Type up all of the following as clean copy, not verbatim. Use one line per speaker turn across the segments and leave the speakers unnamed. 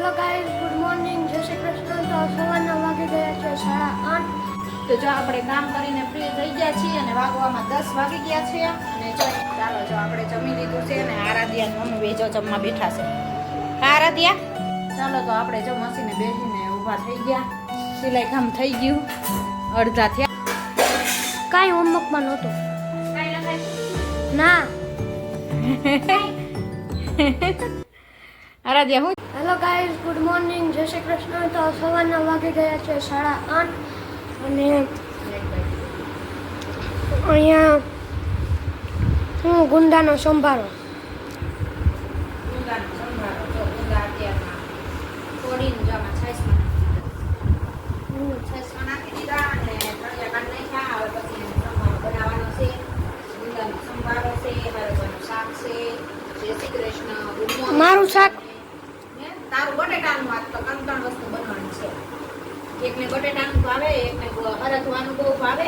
Hello guys, good morning, જય શ્રી કૃષ્ણ. તો સવારના વાગી ગયા છે 8:30.
તો જો આપણે કામ કરીને ફ્રી થઈ ગયા છીએ અને વાગવામાં 10 વાગી ગયા છે અને જો ચાલો જો આપણે જમી લીધું છે અને આરાધ્યા મમ્મી બે જો જમવા બેઠા છે. આરાધ્યા ચાલો તો આપણે જો મસીને બેસીને ઊભા થઈ ગયા. સિલાઈ કામ થઈ ગયું, અડધા થયા.
કાંઈ હોમવર્કમાં નહોતું.
કાંઈ લખાય
ના.
આરાધ્યા હું
હેલો ગાઈઝ, ગુડ મોર્નિંગ, જય શ્રી કૃષ્ણ. તો સવારના વાગી ગયા છે 8:30 અને અહીંયા હું ગુંદાનો સંભારો.
ગુંદાનો સંભારો જો ગુંદા અત્યારમાં તોડીને જો આમાં છાશમાં નાખી દીધા અને તળિયા કાઢી નાખ્યા. હવે પછી સંભારો બનાવવાનો છે. ગુંદાનો સંભારો છે, હરગવાનું શાક છે. જય શ્રી કૃષ્ણ. Good morning.
મારું શાક
તારું બટેટાનું આજ તો ત્રણ વસ્તુ બનવાની છે. એકને બટેટાનું ભાવે, એકને હરગવાનું બહુ ભાવે,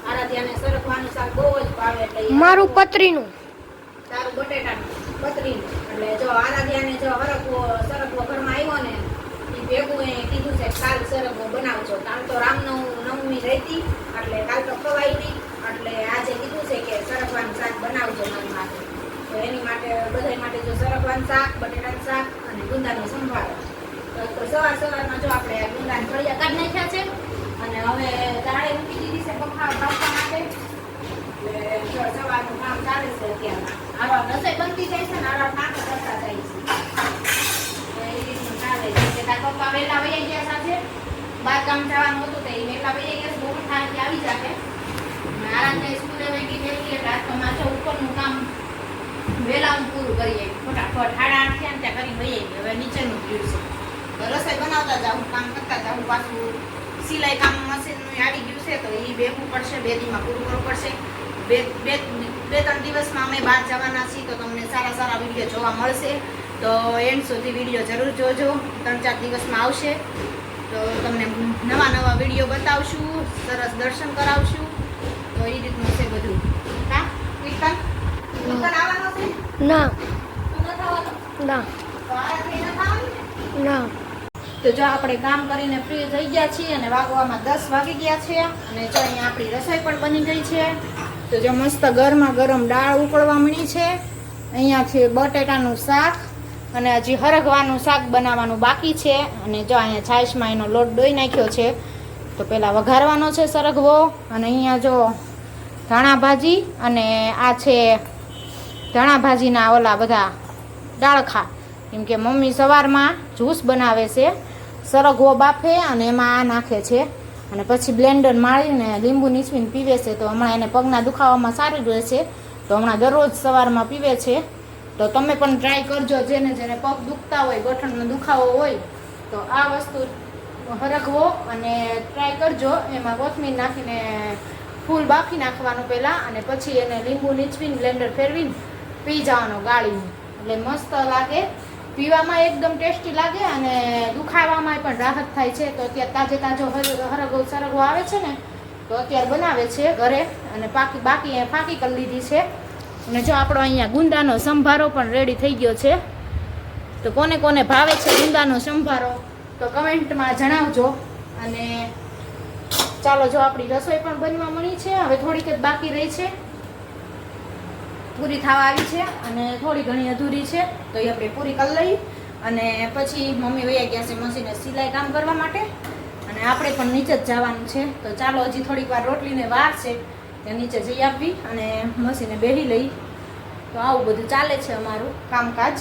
આરાધ્યાને સરગવાનું શાક બહુ જ ભાવે. એટલે
મારું પતરીનું.
તારું બટેટાનું પતરીનું. એટલે જો આરાધ્યાને જો સરગવો ઘરમાં આવ્યો ને એ ભેગું એ કીધું છે કાલ સરગવો બનાવજો. કાલ તો રામનવમી રહેતી એટલે કાલ તો ખવાય નહીં, એટલે આજે કીધું છે કે સરગવાનું શાક બનાવજો મારી માટે. તો એની માટે બધા માટે જો સરગવાનું શાક, બટેટાનું શાક અને ગુંદાનો સંભારો. તો સવારમાં જો આપણે ગુંદાના ફળિયા કાઢી નાખ્યા છે અને હવે દાળે મૂકી દીધી છે બાફવા માટે. એટલે જો સવારનું કામ ચાલે છે અત્યારમાં. આવા રસોઈ બનતી જાય છે ને આવા કામ કરતા જાય છે. તો એ રીતનું ચાલે છે. કે તાર પપ્પા વહેલા વહી ગયા સાથે બાર કામ જવાનું હતું તો એ વહેલા વહી ગયા, બહુ ઠાકી આવી જાય. આરાધ્યા સ્કૂલે વહી ગઈ વહેલી એટલે આજ તો માથે ઉપરનું કામ વહેલા હું પૂરું કરીએ. ફટાફટ 8:30 થયા ને ત્યાં કરી વહી ગઈ. હવે નીચેનું ગયું છે. તો રસોઈ બનાવતા જાઉં, કામ કરતા જાઉં. પાછું સિલાઈ કામ મશીનનું આવી ગયું છે તો એ બેહવું પડશે, 2 દીમાં પૂરું કરવું પડશે. બે ત્રણ દિવસમાં અમે બહાર જવાના છીએ તો તમને સારા વિડીયો જોવા મળશે. તો એન્ડ સુધી વિડીયો જરૂર જોજો. 3-4 દિવસમાં આવશે તો તમને નવા વિડીયો બતાવશું, સરસ દર્શન કરાવશું. તો એ રીતનું છે બધું. હા કીર્તન આવવાનો છે?
ના.
તું નથી આવવાનો?
ના.
તો આરાધ્યા નથી આવવાની?
ના.
તો જો આપણે કામ કરીને ફ્રી થઈ ગયા છીએ અને વાગવામાં 10 વાગી ગયા છે અને જો અહીંયા આપણી રસોઈ પણ બની ગઈ છે. તો જો મસ્ત ગરમા ગરમ દાળ ઉકળવા મળી છે. અહીંયા છે બટેટાનું શાક અને હજી હરગવાનું શાક બનાવવાનું બાકી છે. અને જો અહીંયા છાશમાં એનો લોટ દોઈ નાખ્યો છે તો પહેલાં વઘારવાનો છે સરગવો. અને અહીંયા જો ધાણા ભાજી અને આ છે ધાણા ભાજીના ઓલા બધા ડાળખા. કેમ કે મમ્મી સવારમાં જ્યુસ બનાવે છે, સરગવો બાફે અને એમાં આ નાખે છે અને પછી બ્લેન્ડર મારીને લીંબુ નીચવીને પીવે છે. તો હમણાં એને પગના દુખાવામાં સારું રહેશે તો હમણાં દરરોજ સવારમાં પીવે છે. તો તમે પણ ટ્રાય કરજો. જેને પગ દુખતા હોય, ગોઠણનો દુખાવો હોય તો આ વસ્તુ હરગવો અને ટ્રાય કરજો. એમાં કોથમીર નાખીને ફૂલ બાફી નાખવાનું પહેલાં અને પછી એને લીંબુ નીચવીને બ્લેન્ડર ફેરવીને પી જવાનો ગાળીને. એટલે મસ્ત લાગે, પીવામાં એકદમ ટેસ્ટી લાગે અને દુખાવામાં પણ રાહત થાય છે. તો અત્યારે તાજો સરગવો આવે છે ને તો અત્યારે બનાવે છે ઘરે અને બાકી ફાંકી કરી લીધી છે. અને જો આપણો અહીંયા ગુંદાનો સંભારો પણ રેડી થઈ ગયો છે. તો કોને કોને ભાવે છે ગુંદાનો સંભારો તો કમેન્ટમાં જણાવજો. અને ચાલો જો આપણી રસોઈ પણ બનવા મળી છે. હવે થોડીક જ બાકી રહી છે, પૂરી થવા આવી છે અને થોડી ઘણી અધૂરી છે તો એ આપણે પૂરી કરી લઈ. અને પછી મમ્મી વહી ગયા છે મશીને સિલાઈ કામ કરવા માટે અને આપણે પણ નીચે જ જવાનું છે. તો ચાલો હજી થોડીક વાર રોટલીને વાર છે ત્યાં નીચે જઈ આપવી અને મશીને બેસી લઈ. તો આવું બધું ચાલે છે અમારું કામકાજ.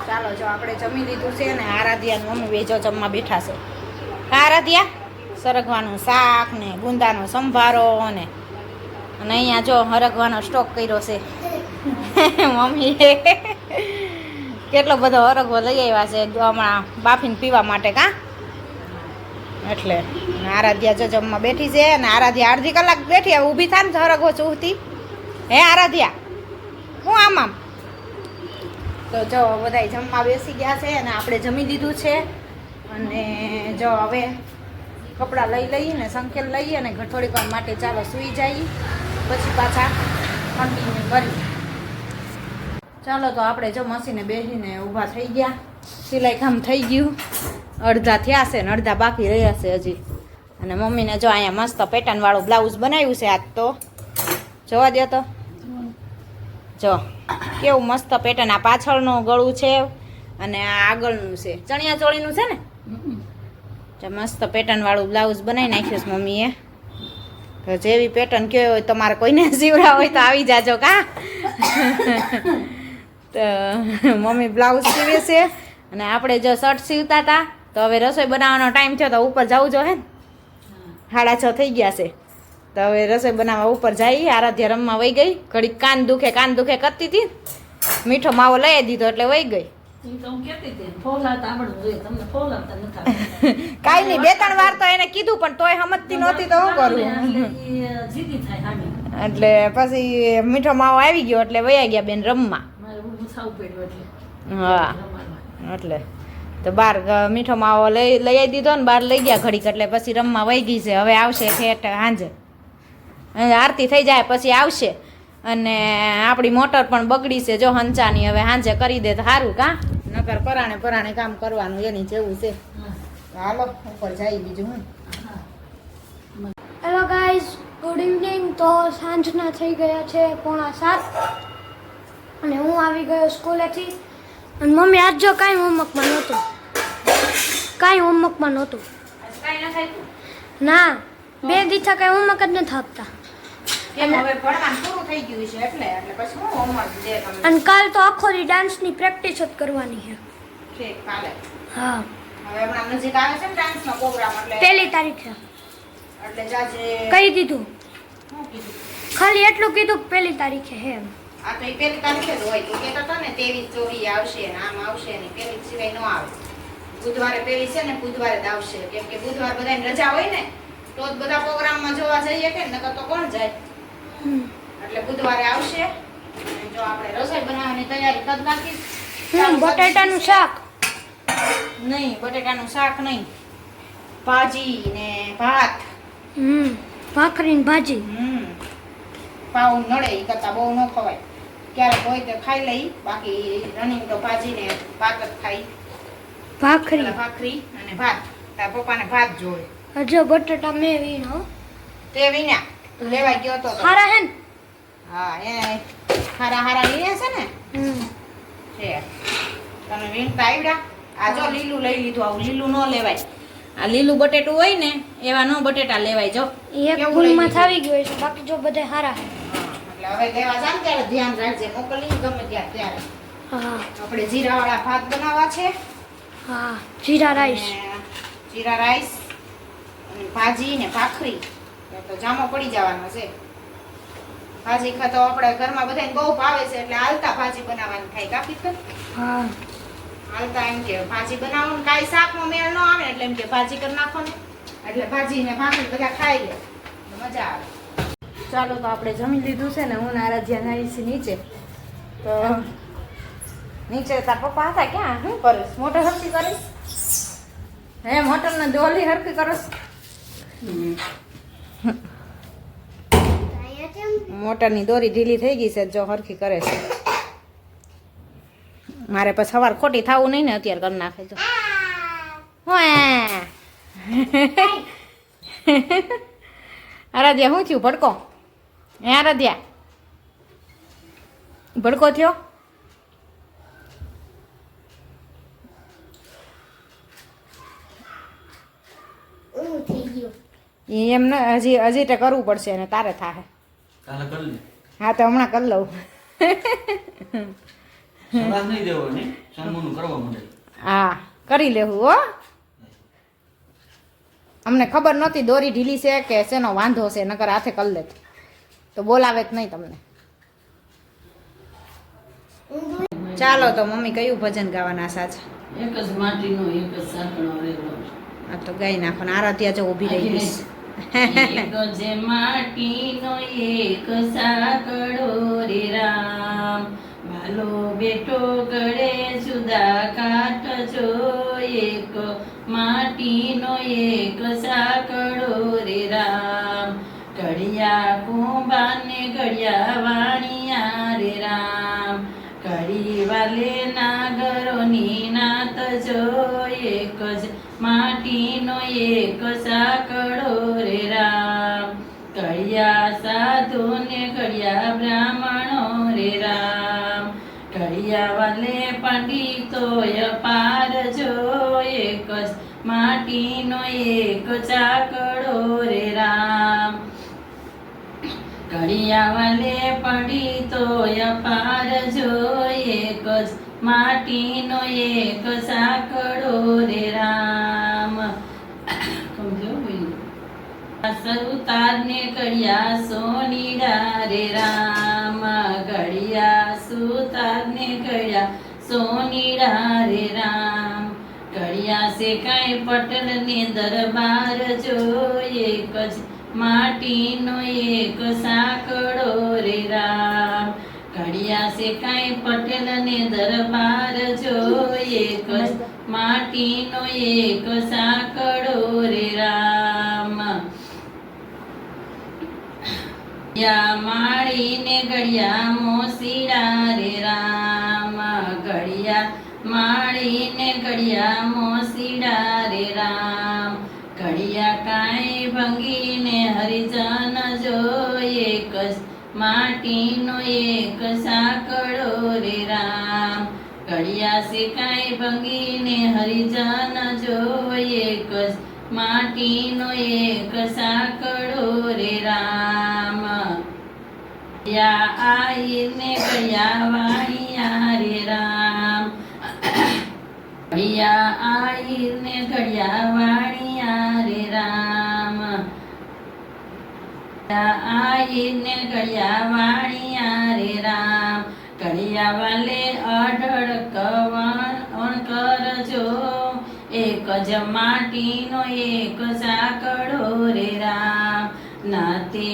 ચાલો જો આપણે જમી લીધું છે અને આરાધ્યા મમ્મી બે જો જમવા બેઠા છે. આરાધ્યા સરગવાનું શાક ને ગુંદાનો સંભારો અને અહીંયા જો હરગવાનો સ્ટોક કર્યો છે મમ્મીએ. કેટલો બધો હરગવો લઈ આવ્યા છે હમણાં બાફીને પીવા માટે. કા એટલે આરાધ્યા જો જમવા બેઠી છે અને આરાધ્યા અડધી કલાક બેઠી. હવે ઊભી થાય ને હરગવો ચૂહતી. હે આરાધ્યા હું આમ તો જો બધા જમવા બેસી ગયા છે અને આપણે જમી દીધું છે. અને જો હવે કપડાં લઈને સંકેલ લઈએ અને થોડીક વાર માટે ચાલો સૂઈ જઈએ, પછી પાછા કન્ટિન્યુ કરી. ચાલો તો આપણે જો મશીને બેસીને ઊભા થઈ ગયા સિલાઈ કામ થઈ ગયું, અડધા થયા છે ને અડધા બાકી રહ્યા છે હજી. અને મમ્મીને જો અહીંયા મસ્ત પેટર્ન વાળું બ્લાઉઝ બનાવ્યું છે આજ તો. જોવા દો તો, જો કેવું મસ્ત પેટર્ન. આ પાછળનું ગળું છે અને આ આગળનું છે, ચણિયા ચોળીનું છે ને. તો મસ્ત પેટર્ન વાળું બ્લાઉઝ બનાવી નાખ્યું છે મમ્મીએ. તો જેવી પેટર્ન કયો હોય તમારે કોઈને સીવડા હોય તો આવી જાજો કા. તો મમ્મી બ્લાઉઝ સીવે છે અને આપણે જો શર્ટ સીવતા હતા. તો હવે રસોઈ બનાવવાનો ટાઈમ થયો તો ઉપર જવું જો હે ને, 6:30 થઈ ગયા છે. તો હવે રસોઈ બનાવવા ઉપર જઈ. આરાધ્યા રમવા વહી ગઈ. ઘડીક કાન દુખે કરતી હતી. મીઠો માવો લઈ દીધો એટલે વહી ગઈ. કાંઈ નહીં, 2-3 વાર તો એને કીધું પણ તોય સમજતી નહોતી તો શું કરું. એટલે પછી મીઠો માવો આવી ગયો એટલે વયા ગયા બેન રમવા. હા એટલે તો બાર મીઠો માવો લઈ આવી દીધો ને, બહાર લઈ ગયા ઘડીક એટલે પછી રમવા વહી ગઈ છે. હવે આવશે ઠેઠ સાંજે, આરતી થઈ જાય પછી આવશે. અને આપણી મોટર પણ બગડી છે જો હંચાની, હવે સાંજે કરી દે તો સારું કા, નકર પરાણે કામ કરવાનું એની જેવું છે. હાલો ઉપર જઈ બીજું હું.
Hello guys, good evening. તો સાંજના થઈ ગયા છે 6:45 અને હું આવી ગયો સ્કૂલેથી. અને મમ્મી આજ જો કાંઈ હોમવર્કમાં નહોતું. ના, 2 દિવસથી કાંઈ હોમવર્ક જ નથી આપતા.
કેમ હવે ભણવાનું પૂરું થઈ ગયું છે એટલે પછી હું હોમવર્ક દે તમને.
અને કાલ તો આખો દી ડાન્સની પ્રેક્ટિસ જ કરવાની છે.
ઠીક, કાલે.
હા,
હવે હમણાં નજીક આવે છે ને ડાન્સનો પ્રોગ્રામ એટલે
1 તારીખે
એટલે જાજે.
કહી દીધું,
શું કીધું?
ખાલી એટલું કીધું કે 1 તારીખે હે એમ.
આ તો 1 તારીખે જ હોય. તું કહેતો હતો ને 23-24 આવશે ને આમ આવશે ને, 1 સિવાય ન આવે. બુધવારે 1 છે ને બુધવારે જ આવશે, કેમ કે બુધવાર બધાને રજા હોય ને તો જ બધા પ્રોગ્રામમાં જોવા જઈએ કે નકર તો કોણ જાય. એટલે બુધવારે આવશે. અને જો આપણે રસોઈ બનાવવાની તૈયારી કરી નાખી.
બટાટાનું શાક
નહીં, બટેટાનું શાક નહીં, ભાજી ને ભાત.
ભાખરી ને ભાજી.
પાઉ નડે એ કરતા બહુ ન ખવાય. ક્યારેક હોય તો ખાઈ લઈ, બાકી રનિંગ તો ભાજી ને ભાત જ ખાઈ. ભાખરી અને ભાત. તાર પપ્પાને ભાત જોવે.
હજો બટાટા મેં વીણો.
તે વિના લેવા ગયો તો.
હારા હે ને?
હા, એ હારા વીણ્યા છે ને. છે તમે વીણતા આવડ્યા. આ જો લીલું લઈ લીધું. આવું લીલું ન લેવાય. આ લીલું બટેટું હોય ને એવા નો બટેટા લેવાય. જો
એક ભૂલમાં થાવી ગયો છે, બાકી જો બધા હારા હે.
એટલે હવે લેવા જામ ત્યારે ધ્યાન રાખજે. મોકલી ગમે ત્યારે.
હા,
આપણે જીરાવાળા ભાત બનાવવા છે.
હા, જીરા રાઈસ.
જીરા રાઈસ અને ભાજી ને ભાખરી. તો જામો પડી જવાનો છે. ભાજી ખાતો આપણે ઘરમાં બધાને બહુ ભાવે છે એટલે હાલતા ભાજી બનાવવાની થાય. કાપી તો
હા,
હાલતા એમ કે ભાજી બનાવો ને કાંઈ શાકનો મેળ ન આવે એટલે એમ કે ભાજી કરી નાખો ને, એટલે ભાજી ને ભાખરી બધા ખાઈ લે મજા આવે. ચાલો તો આપણે જમી લીધું છે ને. હું આરાધ્યા નાઈ છે નીચે. તો નીચે તાર પપ્પા હતા ક્યાં? શું કરીશ? મોટર હરકી કરીશ? હે, મોટરને ડોલી હરકી કરીશ? મોટરની દોરી ઢીલી થઈ ગઈ છે, જો હરખી કરે છે. મારે પછી સવાર ખોટી થવું નહીં ને, અત્યારે કરી નાખે. જો આરાધ્યા શું થયું? ભડકો? હે આરાધ્યા, ભડકો થયો? એમ ને, હજી તો કરવું પડશે અને તારે થાય. હા, તો હમણાં કરી લઉં. હા, કરી લેવું હો. અમને ખબર નહોતી દોરી ઢીલી છે કે શેનો વાંધો છે, નકર હાથે કરી લેત તો બોલાવે જ નહીં તમને. ચાલો તો મમ્મી કયું ભજન ગાવાના સાચા?
એક જ માટીનો એક જ સાંકળો રેલો.
આ તો ગાઈ નાખો ને. આરાધ્યા જો ઊભી રહી ગઈ.
એક જ માટીનો એક સાંકળો રે રામ, વાલો બેટો ગળે જુદા કાટજો. એક માટીનો એક સાંકળો રે રામ, ઘડિયા કુંભાને ઘડિયા વાણિયા રે રામ, ઘડી વાલે નાગરોની નાત જો એક જ માટીનો એક સાંકળો રે રામ કળિયા સાધુ ને કળિયા બ્રાહ્મણો રે રામ કળિયા વાલે પંડિતોય પાર જો એક જ માટીનો એક ચાકડો રે રામ કળિયા વાલે પંડિતોય પાર જો એક જ માટીનો એક સાંકળો રે રામ સુતારને કળિયા સોનીડા રે રામ કળિયા સુતારને કળિયા સોનીડા રે રામ કળિયા શેકાય પટેલને દરબાર જો એક જ માટીનો એક સાંકળો રે રામ કળિયા શેકાય પટેલને દરબાર જો એક જ માટીનો એક સાંકળો રે રામ યા માળીને ગળિયા મોસીડા રે રામ ગળિયા માળીને ગળિયા મોસીડા રે રામ ઘડિયા કાંઈ ભંગીને હરિજન જો એક જ માટીનો એક સાંકળો રે રામ ઘડિયા શેકાય ભંગીને હરિજન જો એક જ માટીનો એક સાંકળો રે રામ યા આઈને ગળિયા વાણિયા રે રામ ઘડિયા આઈને ઘડિયા વાણિયા રે રામ આઈને ઘડિયા વાણિયા રે રામ ઘડિયા વાલે અઢળક કરજો એક જ માટીનો એક સાંકળો રે રામ નાતે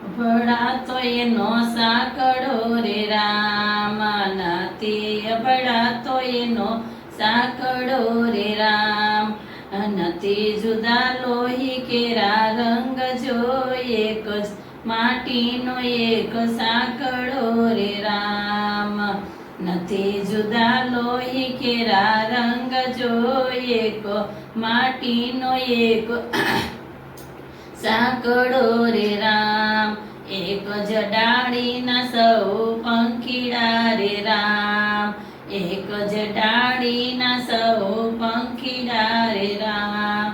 ભળાતો એનો સાંકળો રે રામ નાતે ભળાતો એનો સાંકળો રે રામ નથી જુદા લોહી કેરા રંગ જો એક જ માટીનો એક સાંકળો રે રામ નથી જુદા લોહી કેરા રંગ જો એક માટીનો એક સાંકળો રે રામ એક જ ડાળીના સૌ પંખીડા રે રામ એક જ ડાળીના સૌ પંખીડા રે રામ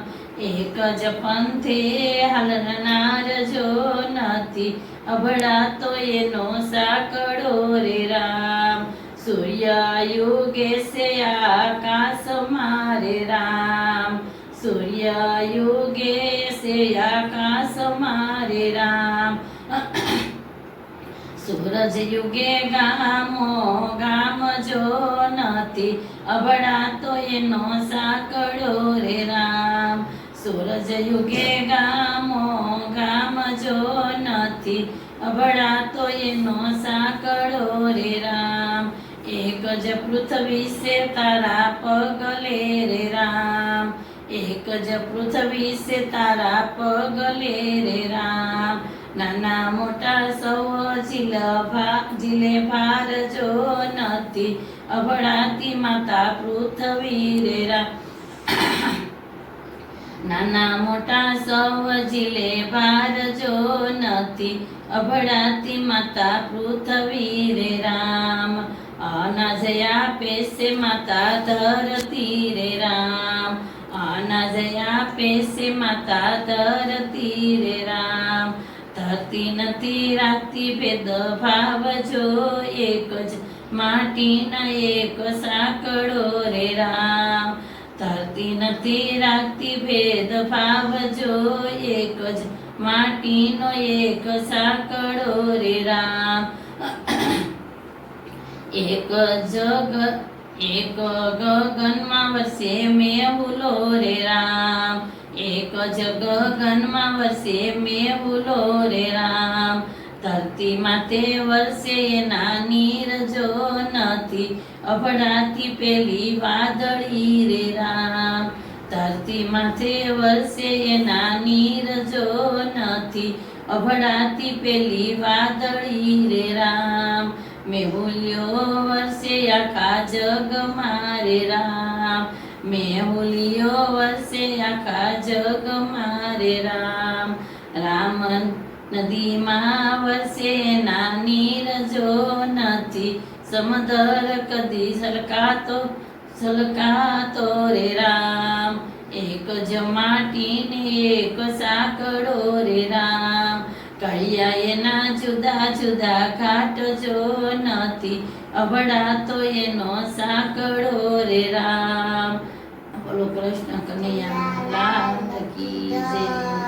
એક જ પંથે હાલનાર જો નથી અભડાતો એનો સાંકળો રે રામ સૂર્ય યુગે છે આકાશમાં રે રામ સૂર્ય યુગે છે આકાશમાં રે રામ સૂરજ યુગે ગામો ગામ જો નથી અભડાતો એનો સાંકળો રે રામ સૂરજ યુગે ગામો ગામ જો નથી અભડાતો એનો સાંકળો રે રામ એક જ પૃથ્વી છે તારા પગલે રે રામ એક જ પૃથ્વી છે તારા પગલે રે રામ નાના મોટા સૌ જીલે ભાર જો નથી અભડાતી માતા પૃથ્વી રે રામ નાના મોટા સૌ જીલે ભાર જો નથી અભડાતી માતા પૃથ્વી રે રામ અનાજ આપે છે માતા ધરતી રે રામ અનાજ આપે છે માતા ધરતી રે રામ ધરતી નથી રાખતી ભેદભાવ જો એક જ માટીના એક સાંકળો રે રામ ધરતી નથી રાખતી ભેદભાવ જો એક જ માટીનો એક સાંકળો રે રામ એક ગગનમાં વરસે મેહુલો રે રામ એક જ ગગનમાં વરસે મેહુલો રે રામ ધરતી માથે વરસે એના નીર જો નથી અભડાતી પેલી વાદળી રે રામ ધરતી માથે વરસે એના નીર જો નથી અભડાતી પેલી વાદળી રે રામ મેહુલિયો વરસે આખા જગ મારે રામ મેહુલિયો વરસે આખા જગ મારે રામ રામ નદીમાં વરસે નાની રજો નથી સમદર કદી છલકાતો રે રામ એક જ માટીને એક સાંકળો રે રામ કળિયા એના જુદા જુદા ઘાટ જો નથી અબડાતો એનો સાંકળો રે રામ બોલો કૃષ્ણ કનૈયા લાલ કી જય